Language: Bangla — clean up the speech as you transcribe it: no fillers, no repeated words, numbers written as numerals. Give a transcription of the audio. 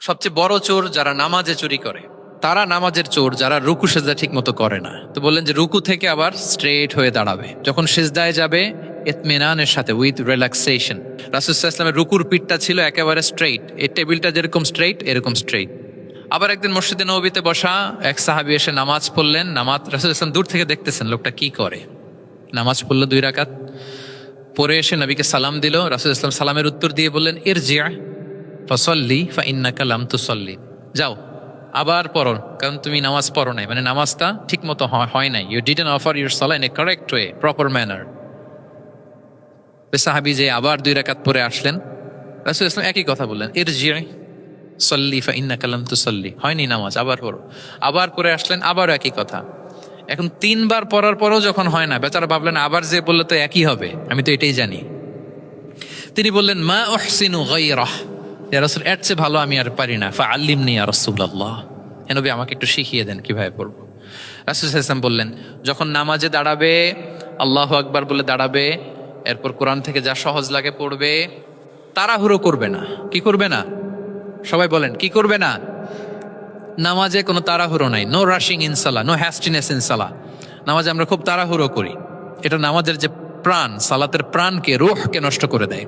সবচেয়ে বড় চোর যারা নামাজে চুরি করে, তারা নামাজের চোর যারা রুকু সেজদা ঠিক মতো করে না। তো বললেন যে রুকু থেকে আবার স্ট্রেট হয়ে দাঁড়াবে, যখন সেজদায় যাবে ইতমিনানের সাথে, উইথ রিল্যাক্সেশন। রাসূল সাল্লাল্লাহু আলাইহি ওয়াসাল্লামের রুকুর পিঠটা ছিল একেবারে স্ট্রেইট, এই টেবিলটা যেরকম স্ট্রেইট এরকম স্ট্রেইট। আবার একদিন মসজিদে নববীতে বসা এক সাহাবী এসে নামাজ পড়লেন, নামাজ রাসূল সাল্লাল্লাহু আলাইহি ওয়াসাল্লাম দূর থেকে দেখতেছেন লোকটা কি করে। নামাজ পড়লো 2 রাকাত, পরে এসে নবীকে সালাম দিল। রাসূল সাল্লাল্লাহু আলাইহি ওয়াসাল্লাম সালামের উত্তর দিয়ে বললেন, ইরজি' ফাসাল্লি ফাইন্নাকা লাম তুসাল্লি, যাও আবার পড়ো, কারণ তুমি নামাজ পড়ো নাই, মানে নামাজটা ঠিক মতো হয় নাই। ইউ ডিডন্ট অফার ইউর সালাহ in a correct way, proper manner. সাহাবী যে আবার 2 রাকাত পরে আসলেন, রাসূল ইসলাম একই কথা বললেন, ইরজি' সাল্লি ফাইন্নাকা লাম তুসাল্লি, হয়নি নামাজ, আবার পড়ো। আবার পরে আসলেন, আবারও একই কথা। এখন 3 বার পড়ার পরও যখন হয় না, বেচারা ভাবলেন আবার যে বললে তো একই হবে, আমি তো এটাই জানি। তিনি বললেন, মা উহসিনু গায়রাহ, ইয়া রাসূল এর চেয়ে ভালো আমি আর পারি না, ফাআল্লিমনি ইয়া রাসূলুল্লাহ, হে নবী আমাকে একটু শিখিয়ে দেন কিভাবে পড়বো। রাসূল সাল্লাল্লাহু আলাইহি ওয়াসাল্লাম বললেন, যখন নামাজে দাঁড়াবে আল্লাহু আকবার বলে দাঁড়াবে, এরপর কোরআন থেকে যা সহজ লাগে পড়বে, তাড়াহুড়ো করবে না। কি করবে না? সবাই বলেন, কি করবে না? নামাজে কোনো তাড়াহুড়ো নাই, নো রাশিং ইন সালাহ, নো হ্যাস্টিনেস ইন সালাহ। নামাজে আমরা খুব তাড়াহুড়ো করি, এটা নামাজের যে প্রাণ, সালাতের প্রাণকে, রূহকে নষ্ট করে দেয়।